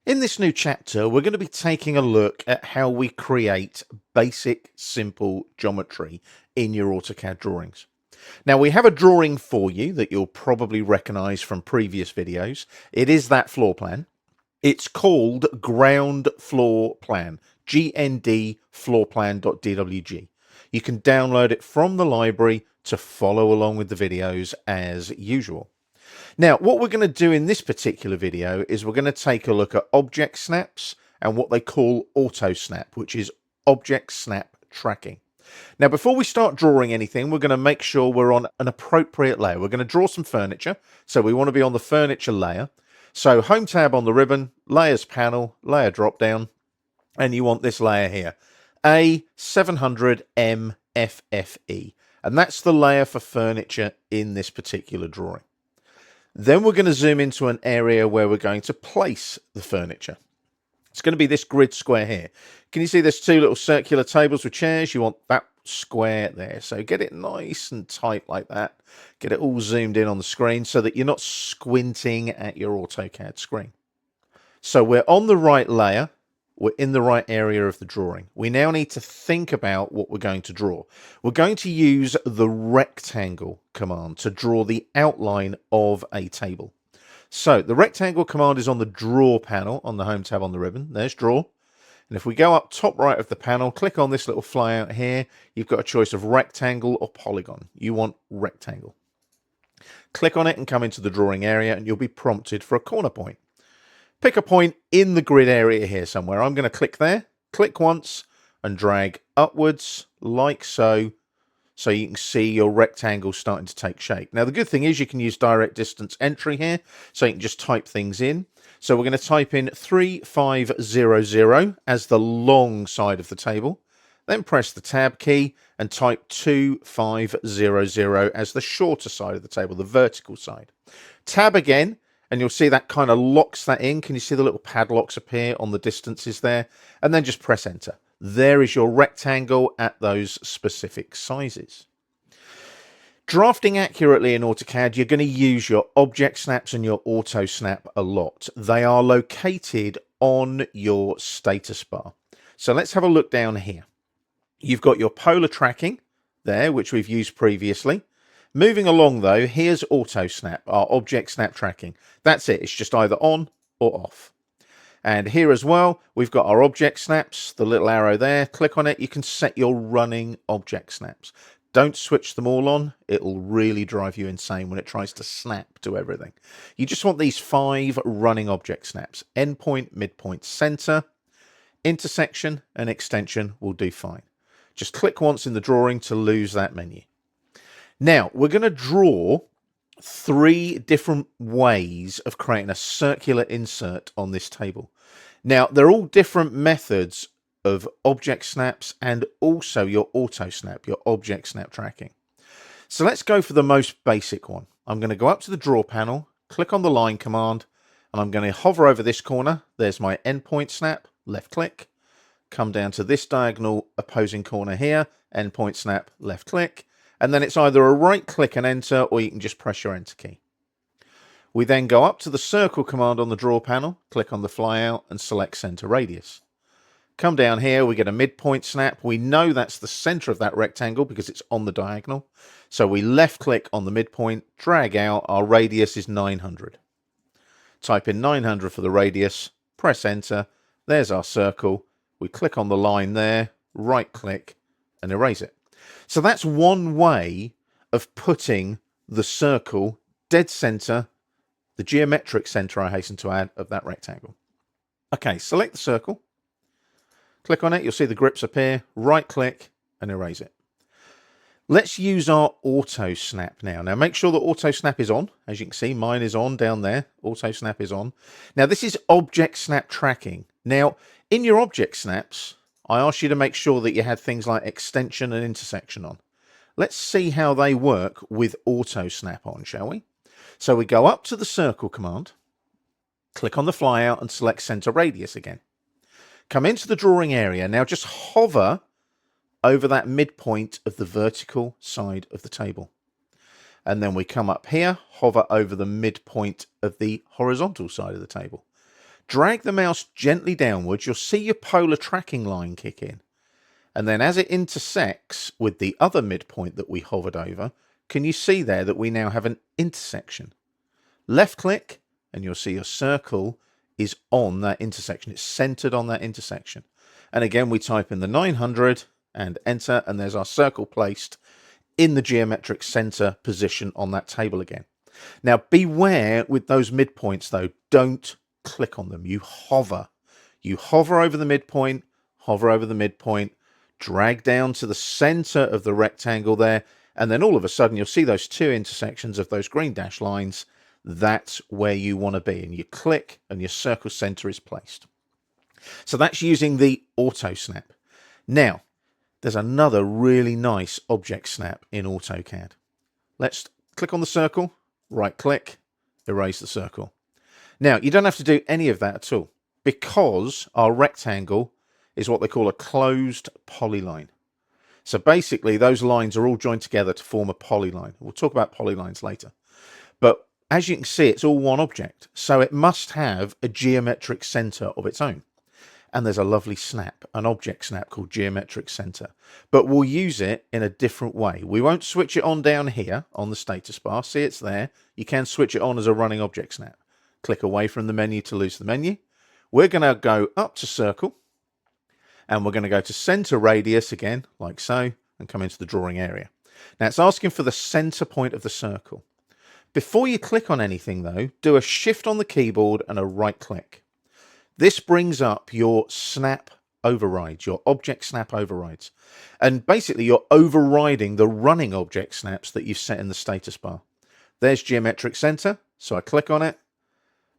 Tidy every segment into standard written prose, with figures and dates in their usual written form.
In this new chapter, we're going to be taking a look at how we create basic, simple geometry in your AutoCAD drawings. Now, we have a drawing for you that you'll probably recognize from previous videos. It is that floor plan. It's called Ground Floor Plan, GND floorplan.dwg. You can download it from the library to follow along with the videos as usual. Now, what we're going to do in this particular video is we're going to take a look at object snaps and what they call AutoSnap, which is object snap tracking. Now, before we start drawing anything, we're going to make sure we're on an appropriate layer. We're going to draw some furniture, so we want to be on the furniture layer. So Home tab on the ribbon, Layers panel, Layer drop down, and you want this layer here, A700MFFE, and that's the layer for furniture in this particular drawing. Then we're going to zoom into an area where we're going to place the furniture. It's going to be this grid square here. Can you see there's two little circular tables with chairs? You want that square there. So get it nice and tight like that. Get it all zoomed in on the screen so that you're not squinting at your AutoCAD screen. So we're on the right layer. We're in the right area of the drawing. We now need to think about what we're going to draw. We're going to use the rectangle command to draw the outline of a table. So the rectangle command is on the draw panel on the Home tab on the ribbon. There's draw. And if we go up top right of the panel, click on this little flyout here, you've got a choice of rectangle or polygon. You want rectangle. Click on it and come into the drawing area and you'll be prompted for a corner point. Pick a point in the grid area here somewhere. I'm going to click there, click once and drag upwards like so, so you can see your rectangle starting to take shape. Now the good thing is you can use direct distance entry here, so you can just type things in. So we're going to type in 3500 as the long side of the table, then press the tab key and type 2500 as the shorter side of the table, the vertical side. Tab again, and you'll see that kind of locks that in. Can you see the little padlocks appear on the distances there? And then just press enter. There is your rectangle at those specific sizes. Drafting accurately in AutoCAD, you're going to use your object snaps and your auto snap a lot. They are located on your status bar. So let's have a look down here. You've got your polar tracking there, which we've used previously. Moving along though, here's AutoSnap, our object snap tracking. That's it, it's just either on or off. And here as well, we've got our object snaps, the little arrow there. Click on it, you can set your running object snaps. Don't switch them all on, it'll really drive you insane when it tries to snap to everything. You just want these 5 running object snaps. Endpoint, midpoint, center, intersection, and extension will do fine. Just click once in the drawing to lose that menu. Now, we're going to draw 3 different ways of creating a circular insert on this table. Now, they're all different methods of object snaps and also your auto snap, your object snap tracking. So let's go for the most basic one. I'm going to go up to the draw panel, click on the line command, and I'm going to hover over this corner. There's my endpoint snap, left click, come down to this diagonal opposing corner here, endpoint snap, left click. And then it's either a right click and enter, or you can just press your enter key. We then go up to the circle command on the draw panel, click on the flyout and select center radius. Come down here, we get a midpoint snap. We know that's the center of that rectangle because it's on the diagonal. So we left click on the midpoint, drag out, our radius is 900. Type in 900 for the radius, press enter, there's our circle. We click on the line there, right click and erase it. So that's one way of putting the circle dead center, the geometric center, I hasten to add, of that rectangle. Okay, select the circle, click on it, you'll see the grips appear, right click and erase it. Let's use our auto snap now. Now make sure that auto snap is on. As you can see, mine is on down there. Auto snap is on. Now this is object snap tracking. Now in your object snaps, I asked you to make sure that you had things like extension and intersection on. Let's see how they work with auto snap on, shall we? So we go up to the circle command, click on the flyout and select center radius again. Come into the drawing area. Now just hover over that midpoint of the vertical side of the table. And then we come up here, hover over the midpoint of the horizontal side of the table. Drag the mouse gently downwards. You'll see your polar tracking line kick in. And then as it intersects with the other midpoint that we hovered over, can you see there that we now have an intersection? Left click and you'll see your circle is on that intersection. It's centered on that intersection. And again, we type in the 900 and enter, and there's our circle placed in the geometric center position on that table again. Now beware with those midpoints though, don't click on them. You hover over the midpoint, drag down to the center of the rectangle there, and then all of a sudden you'll see those two intersections of those green dash lines. That's where you want to be, and you click and your circle center is placed. So that's using the AutoSnap. Now, there's another really nice object snap in AutoCAD. Let's click on the circle, right click, erase the circle. Now, you don't have to do any of that at all, because our rectangle is what they call a closed polyline. So basically, those lines are all joined together to form a polyline. We'll talk about polylines later. But as you can see, it's all one object, so it must have a geometric center of its own. And there's a lovely snap, an object snap called geometric center. But we'll use it in a different way. We won't switch it on down here on the status bar. See, it's there. You can switch it on as a running object snap. Click away from the menu to lose the menu. We're going to go up to circle, and we're going to go to center radius again, like so, and come into the drawing area. Now it's asking for the center point of the circle. Before you click on anything though, do a shift on the keyboard and a right click. This brings up your snap overrides, your object snap overrides. And basically you're overriding the running object snaps that you've set in the status bar. There's geometric center, so I click on it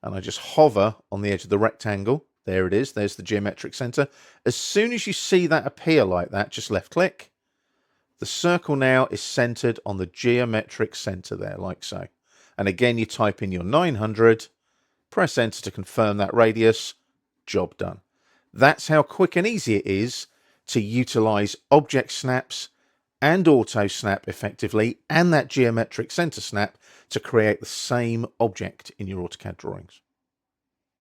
and I just hover on the edge of the rectangle. There it is, there's the geometric center. As soon as you see that appear like that, just left click. The circle now is centered on the geometric center there, like so. And again, you type in your 900, press enter to confirm that radius, job done. That's how quick and easy it is to utilize object snaps and auto snap effectively, and that geometric center snap to create the same object in your AutoCAD drawings.